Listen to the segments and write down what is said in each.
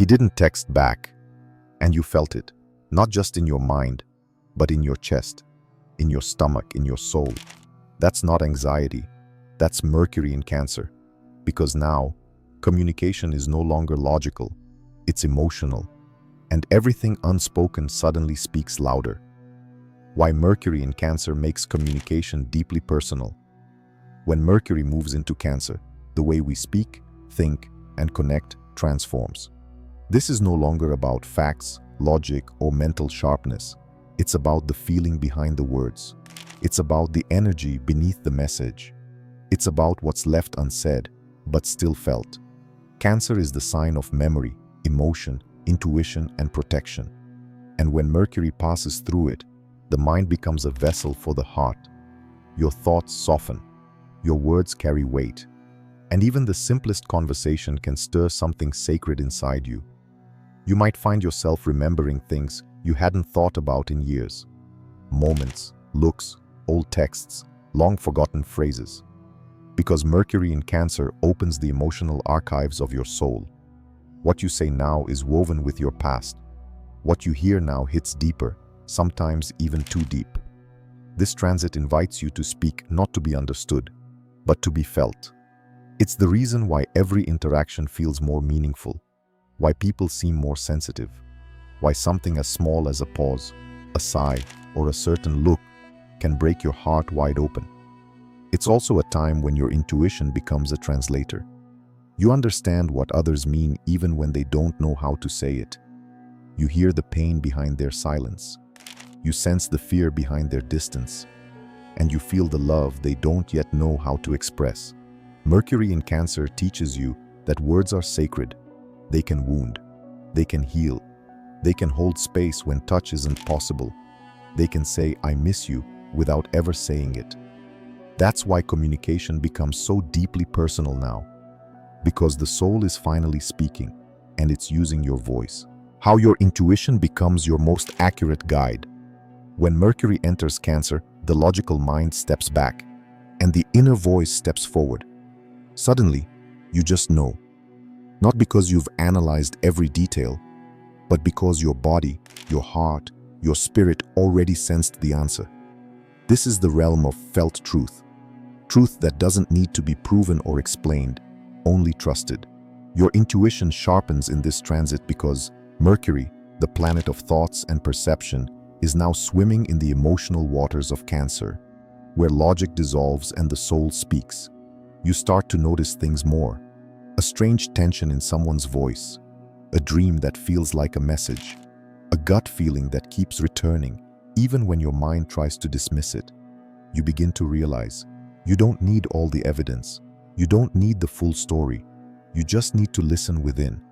He didn't text back, and you felt it, not just in your mind, but in your chest, in your stomach, in your soul. That's not anxiety, that's Mercury in Cancer. Because now, communication is no longer logical, it's emotional, and everything unspoken suddenly speaks louder. Why Mercury in Cancer makes communication deeply personal. When Mercury moves into Cancer, the way we speak, think, and connect transforms. This is no longer about facts, logic, or mental sharpness. It's about the feeling behind the words. It's about the energy beneath the message. It's about what's left unsaid, but still felt. Cancer is the sign of memory, emotion, intuition, and protection. And when Mercury passes through it, the mind becomes a vessel for the heart. Your thoughts soften. Your words carry weight. And even the simplest conversation can stir something sacred inside you. You might find yourself remembering things you hadn't thought about in years. Moments, looks, old texts, long-forgotten phrases. Because Mercury in Cancer opens the emotional archives of your soul. What you say now is woven with your past. What you hear now hits deeper, sometimes even too deep. This transit invites you to speak not to be understood, but to be felt. It's the reason why every interaction feels more meaningful, why people seem more sensitive, why something as small as a pause, a sigh, or a certain look can break your heart wide open. It's also a time when your intuition becomes a translator. You understand what others mean even when they don't know how to say it. You hear the pain behind their silence. You sense the fear behind their distance. And you feel the love they don't yet know how to express. Mercury in Cancer teaches you that words are sacred. They can wound. They can heal. They can hold space when touch isn't possible. They can say, "I miss you," without ever saying it. That's why communication becomes so deeply personal now. Because the soul is finally speaking, and it's using your voice. How your intuition becomes your most accurate guide. When Mercury enters Cancer, the logical mind steps back, and the inner voice steps forward. Suddenly, you just know. Not because you've analyzed every detail, but because your body, your heart, your spirit already sensed the answer. This is the realm of felt truth. Truth that doesn't need to be proven or explained, only trusted. Your intuition sharpens in this transit because Mercury, the planet of thoughts and perception, is now swimming in the emotional waters of Cancer, where logic dissolves and the soul speaks. You start to notice things more. A strange tension in someone's voice, a dream that feels like a message, a gut feeling that keeps returning, even when your mind tries to dismiss it. You begin to realize you don't need all the evidence. You don't need the full story. You just need to listen within.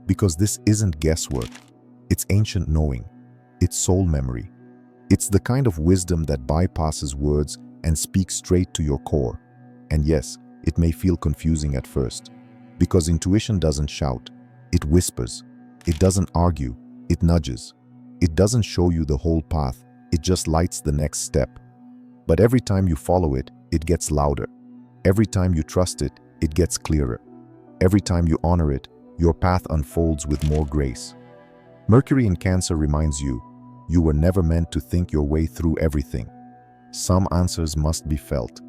Because this isn't guesswork. It's ancient knowing. It's soul memory. It's the kind of wisdom that bypasses words and speaks straight to your core. And yes, it may feel confusing at first. Because intuition doesn't shout. It whispers. It doesn't argue. It nudges. It doesn't show you the whole path. It just lights the next step. But every time you follow it, it gets louder. Every time you trust it, it gets clearer. Every time you honor it, your path unfolds with more grace. Mercury in Cancer reminds you, you were never meant to think your way through everything. Some answers must be felt.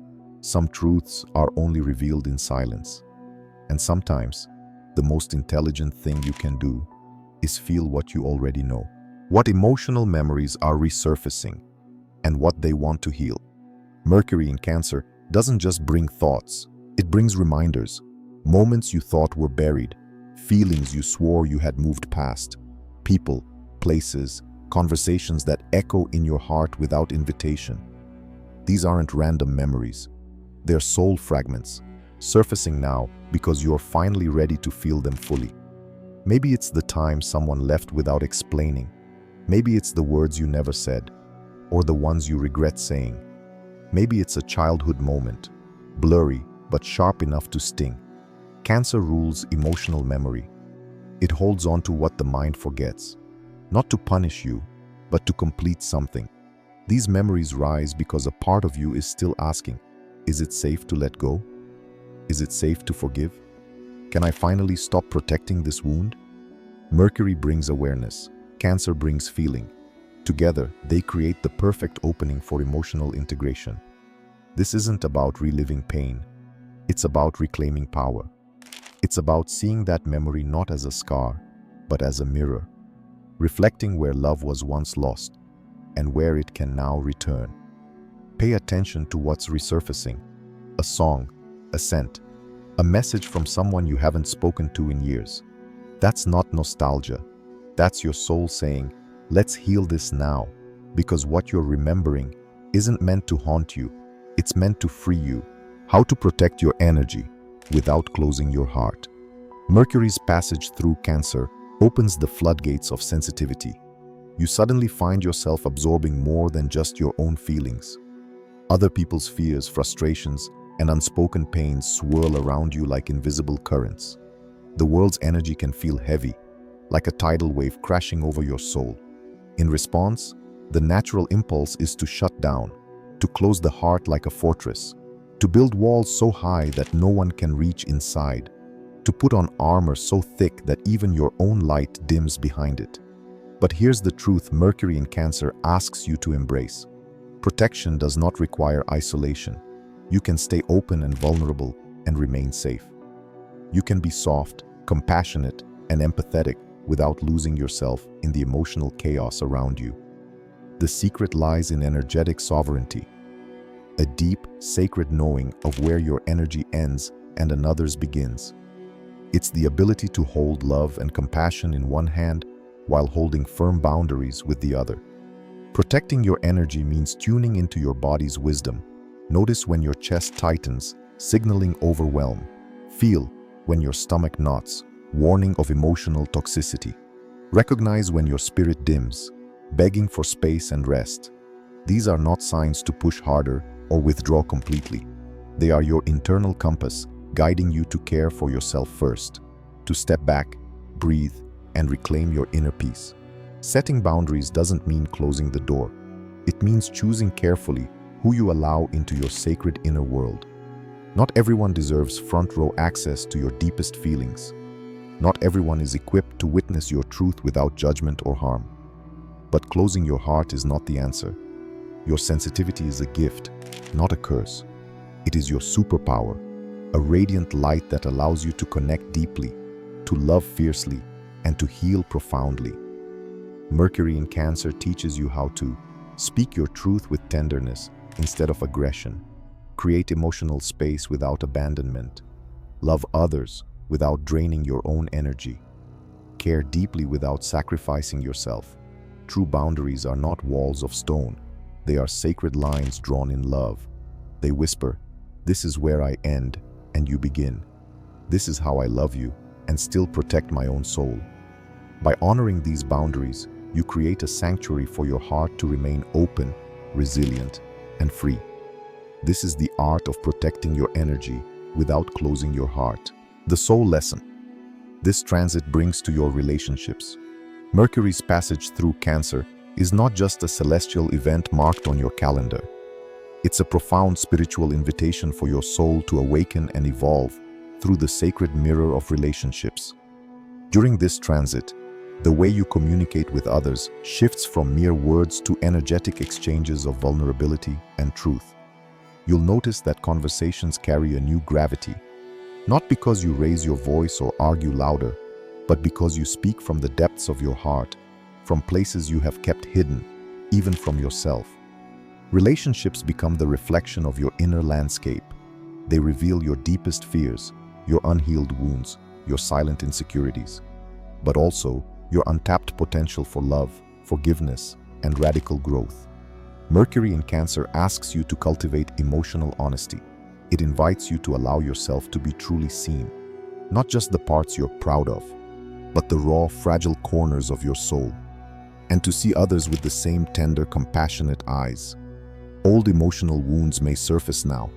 Some truths are only revealed in silence. And sometimes, the most intelligent thing you can do is feel what you already know. What emotional memories are resurfacing, and what they want to heal. Mercury in Cancer doesn't just bring thoughts, it brings reminders. Moments you thought were buried, feelings you swore you had moved past, people, places, conversations that echo in your heart without invitation. These aren't random memories. They're soul fragments, surfacing now because you're finally ready to feel them fully. Maybe it's the time someone left without explaining. Maybe it's the words you never said, or the ones you regret saying. Maybe it's a childhood moment, blurry but sharp enough to sting. Cancer rules emotional memory. It holds on to what the mind forgets, not to punish you, but to complete something. These memories rise because a part of you is still asking, is it safe to let go? Is it safe to forgive? Can I finally stop protecting this wound? Mercury brings awareness, Cancer brings feeling. Together, they create the perfect opening for emotional integration. This isn't about reliving pain. It's about reclaiming power. It's about seeing that memory not as a scar, but as a mirror, reflecting where love was once lost and where it can now return. Pay attention to what's resurfacing: a song, a scent, a message from someone you haven't spoken to in years. That's not nostalgia. That's your soul saying, let's heal this now, because what you're remembering isn't meant to haunt you, it's meant to free you. How to protect your energy without closing your heart. Mercury's passage through Cancer opens the floodgates of sensitivity. You suddenly find yourself absorbing more than just your own feelings. Other people's fears, frustrations, and unspoken pains swirl around you like invisible currents. The world's energy can feel heavy, like a tidal wave crashing over your soul. In response, the natural impulse is to shut down, to close the heart like a fortress, to build walls so high that no one can reach inside, to put on armor so thick that even your own light dims behind it. But here's the truth Mercury in Cancer asks you to embrace. Protection does not require isolation. You can stay open and vulnerable and remain safe. You can be soft, compassionate, and empathetic without losing yourself in the emotional chaos around you. The secret lies in energetic sovereignty, a deep, sacred knowing of where your energy ends and another's begins. It's the ability to hold love and compassion in one hand while holding firm boundaries with the other. Protecting your energy means tuning into your body's wisdom. Notice when your chest tightens, signaling overwhelm. Feel when your stomach knots, warning of emotional toxicity. Recognize when your spirit dims, begging for space and rest. These are not signs to push harder or withdraw completely. They are your internal compass, guiding you to care for yourself first, to step back, breathe, and reclaim your inner peace. Setting boundaries doesn't mean closing the door. It means choosing carefully who you allow into your sacred inner world. Not everyone deserves front-row access to your deepest feelings. Not everyone is equipped to witness your truth without judgment or harm. But closing your heart is not the answer. Your sensitivity is a gift, not a curse. It is your superpower, a radiant light that allows you to connect deeply, to love fiercely, and to heal profoundly. Mercury in Cancer teaches you how to speak your truth with tenderness instead of aggression, create emotional space without abandonment, love others without draining your own energy, care deeply without sacrificing yourself. True boundaries are not walls of stone. They are sacred lines drawn in love. They whisper, "This is where I end and you begin. This is how I love you and still protect my own soul." By honoring these boundaries, you create a sanctuary for your heart to remain open, resilient, and free. This is the art of protecting your energy without closing your heart. The soul lesson this transit brings to your relationships. Mercury's passage through Cancer is not just a celestial event marked on your calendar. It's a profound spiritual invitation for your soul to awaken and evolve through the sacred mirror of relationships. During this transit, the way you communicate with others shifts from mere words to energetic exchanges of vulnerability and truth. You'll notice that conversations carry a new gravity, not because you raise your voice or argue louder, but because you speak from the depths of your heart, from places you have kept hidden, even from yourself. Relationships become the reflection of your inner landscape. They reveal your deepest fears, your unhealed wounds, your silent insecurities, but also your untapped potential for love, forgiveness, and radical growth. Mercury in Cancer asks you to cultivate emotional honesty. It invites you to allow yourself to be truly seen, not just the parts you're proud of, but the raw, fragile corners of your soul, and to see others with the same tender, compassionate eyes. Old emotional wounds may surface now,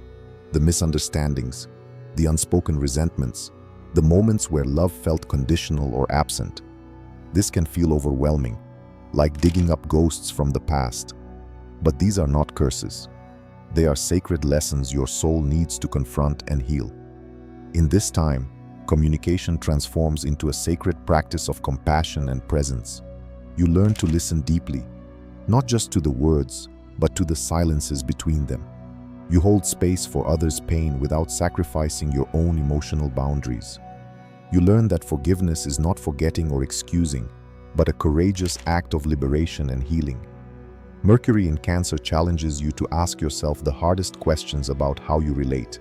the misunderstandings, the unspoken resentments, the moments where love felt conditional or absent. This can feel overwhelming, like digging up ghosts from the past. But these are not curses. They are sacred lessons your soul needs to confront and heal. In this time, Communication transforms into a sacred practice of compassion and presence. You learn to listen deeply, not just to the words, but to the silences between them. You hold space for others' pain without sacrificing your own emotional boundaries. You learn that forgiveness is not forgetting or excusing, but a courageous act of liberation and healing. Mercury in Cancer challenges you to ask yourself the hardest questions about how you relate.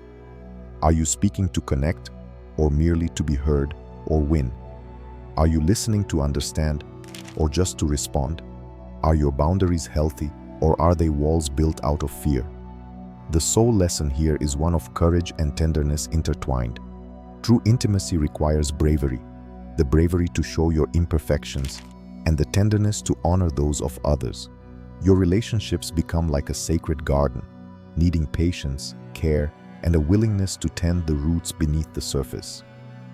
Are you speaking to connect, or merely to be heard or win? Are you listening to understand, or just to respond? Are your boundaries healthy, or are they walls built out of fear? The soul lesson here is one of courage and tenderness intertwined. True intimacy requires bravery, the bravery to show your imperfections, and the tenderness to honor those of others. Your relationships become like a sacred garden, needing patience, care, and a willingness to tend the roots beneath the surface.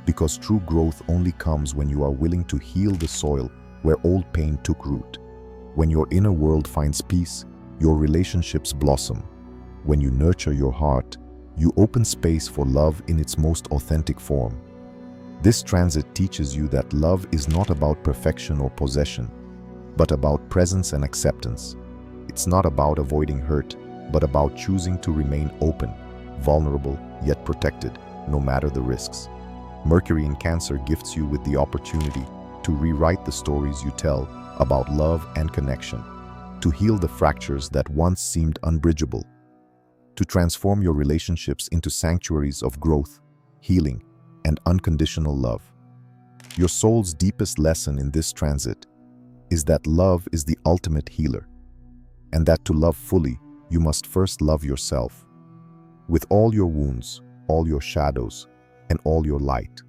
Because true growth only comes when you are willing to heal the soil where old pain took root. When your inner world finds peace, your relationships blossom. When you nurture your heart, you open space for love in its most authentic form. This transit teaches you that love is not about perfection or possession, but about presence and acceptance. It's not about avoiding hurt, but about choosing to remain open, vulnerable, yet protected, no matter the risks. Mercury in Cancer gifts you with the opportunity to rewrite the stories you tell about love and connection, to heal the fractures that once seemed unbridgeable, to transform your relationships into sanctuaries of growth, healing, and unconditional love. Your soul's deepest lesson in this transit is that love is the ultimate healer, and that to love fully, you must first love yourself, with all your wounds, all your shadows, and all your light.